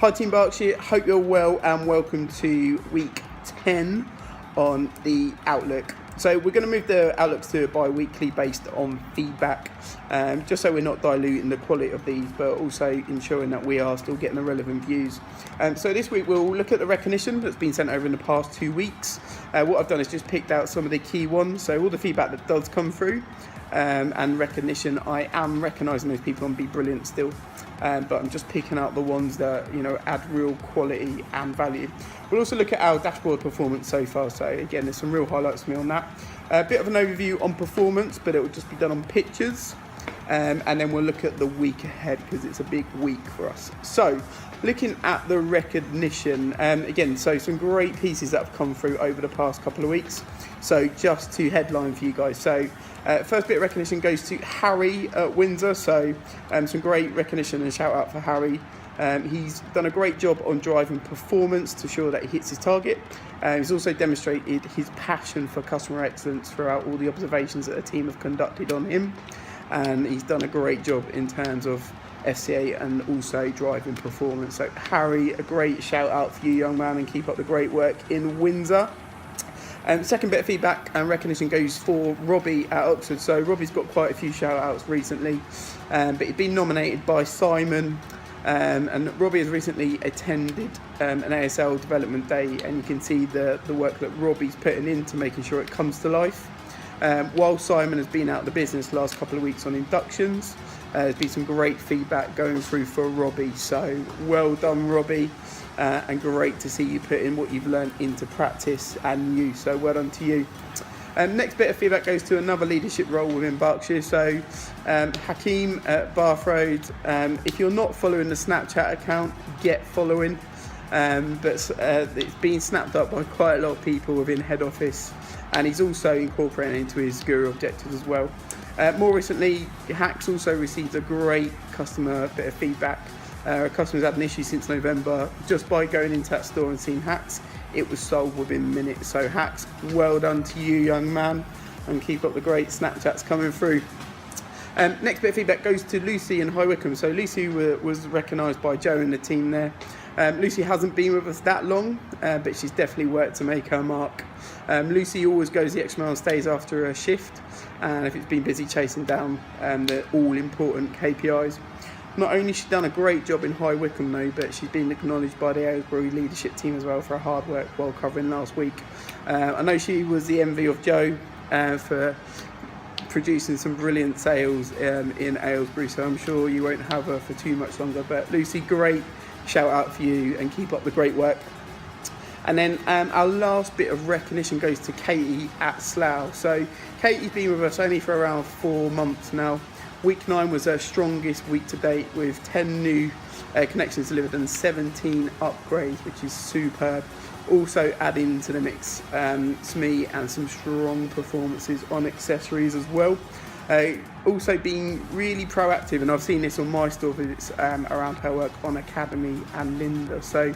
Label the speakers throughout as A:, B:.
A: Hi Team Berkshire, hope you're well and welcome to week 10 on the Outlook. So we're going to move the Outlooks to bi-weekly based on feedback, just so we're not diluting the quality of these, but also ensuring that we are still getting the relevant views. So this week we'll look at the recognition that's been sent over in the past 2 weeks. What I've done is just picked out some of the key ones, so all the feedback that does come through, and recognition, I am recognising those people on Be Brilliant still, but I'm just picking out the ones that add real quality and value. We'll also look at our dashboard performance so far, so again there's some real highlights for me on that. A bit of an overview on performance, but it will just be done on pictures, and then we'll look at the week ahead because it's a big week for us. So looking at the recognition, again, so some great pieces that have come through over the past couple of weeks. So just to headline for you guys. So first bit of recognition goes to Harry at Windsor. So some great recognition and shout out for Harry. He's done a great job on driving performance to ensure that he hits his target. He's also demonstrated his passion for customer excellence throughout all the observations that the team have conducted on him. And he's done a great job in terms of FCA and also driving performance. So Harry, a great shout out for you, young man, and keep up the great work in Windsor. Second bit of feedback and recognition goes for Robbie at Oxford. So Robbie's got quite a few shout outs recently, but he's been nominated by Simon, and Robbie has recently attended an ASL development day, and you can see the work that Robbie's putting into making sure it comes to life. While Simon has been out of the business the last couple of weeks on inductions, there's been some great feedback going through for Robbie, so well done Robbie, and great to see you put in what you've learned into practice and use, so well done to you. Next bit of feedback goes to another leadership role within Berkshire, so Hakeem at Bath Road. If you're not following the Snapchat account, get following, but it's been snapped up by quite a lot of people within head office, and he's also incorporating into his guru objectives as well. More recently, Hacks also received a great customer bit of feedback. Customers had an issue since November. Just by going into that store and seeing Hacks, it was solved within minutes. So Hacks, well done to you, young man, and keep up the great Snapchats coming through. Next bit of feedback goes to Lucy in High Wycombe. So Lucy was recognised by Joe and the team there. Lucy hasn't been with us that long, but she's definitely worked to make her mark. Lucy always goes the extra mile and stays after her shift, and if it's been busy chasing down the all-important KPIs. Not only has she done a great job in High Wycombe though, but she's been acknowledged by the Aylesbury leadership team as well for her hard work while covering last week. I know she was the envy of Joe for producing some brilliant sales in Aylesbury, so I'm sure you won't have her for too much longer. But Lucy, great shout out for you and keep up the great work. And then our last bit of recognition goes to Katie at Slough. So Katie's been with us only for around 4 months now. Week 9 was her strongest week to date with 10 new connections delivered and 17 upgrades, which is superb. Also adding to the mix SME and some strong performances on accessories as well. Also being really proactive, and I've seen this on my store visits around her work on Academy and Linda. So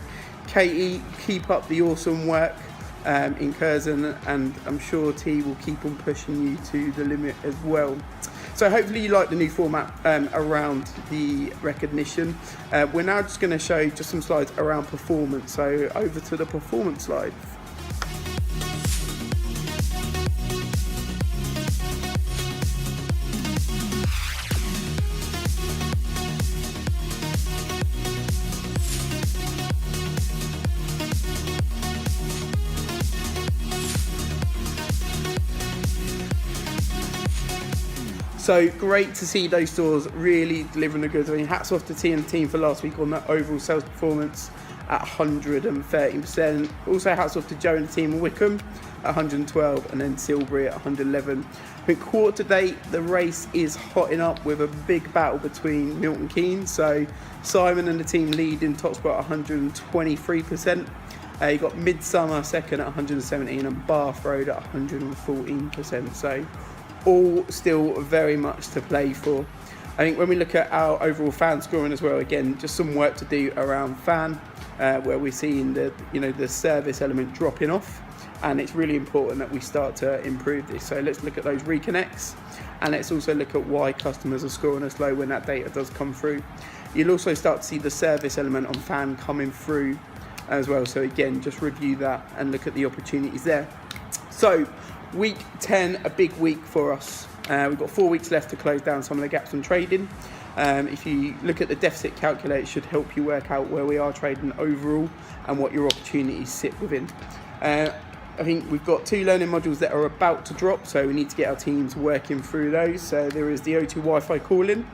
A: Katie, keep up the awesome work in Curzon, and I'm sure T will keep on pushing you to the limit as well. So hopefully you like the new format around the recognition. We're now just going to show just some slides around performance. So over to the performance slide. So great to see those stores really delivering the goods. I mean, hats off to T and the team for last week on that overall sales performance at 113%. Also hats off to Joe and the team in Wycombe at 112, and then Tilbury at 111. I think quarter to date, the race is hotting up with a big battle between Milton Keynes. So Simon and the team lead in top spot at 123%. You got Midsummer second at 117 and Bath Road at 114%. So all still very much to play for. I think when we look at our overall fan scoring as well, again, just some work to do around fan, where we're seeing the service element dropping off, and it's really important that we start to improve this. So let's look at those reconnects, and let's also look at why customers are scoring us low when that data does come through. You'll also start to see the service element on fan coming through as well. So again, just review that and look at the opportunities there. So week 10, a big week for us. We've got 4 weeks left to close down some of the gaps on trading. If you look at the deficit calculator, it should help you work out where we are trading overall and what your opportunities sit within. I think we've got 2 learning modules that are about to drop, so we need to get our teams working through those. So there is the O2 Wi-Fi calling,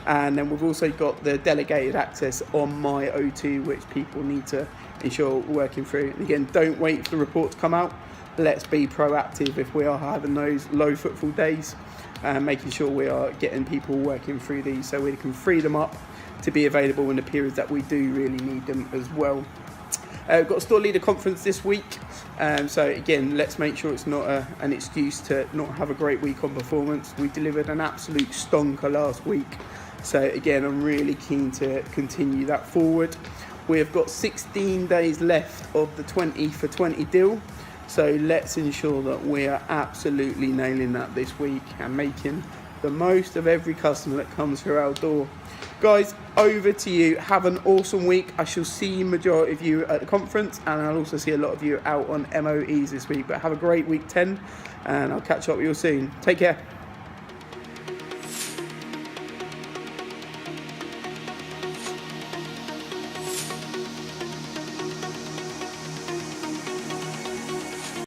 A: and then we've also got the delegated access on my O2, which people need to ensure we're working through. And again, don't wait for the report to come out. Let's be proactive if we are having those low footfall days, making sure we are getting people working through these so we can free them up to be available in the periods that we do really need them as well. We've got a store leader conference this week, so again, let's make sure it's not an excuse to not have a great week on performance. We delivered an absolute stonker last week, so again, I'm really keen to continue that forward. We have got 16 days left of the 20 for 20 deal, so let's ensure that we are absolutely nailing that this week and making the most of every customer that comes through our door. Guys, over to you. Have an awesome week. I shall see majority of you at the conference, and I'll also see a lot of you out on MOEs this week. But have a great week 10, and I'll catch up with you soon. Take care.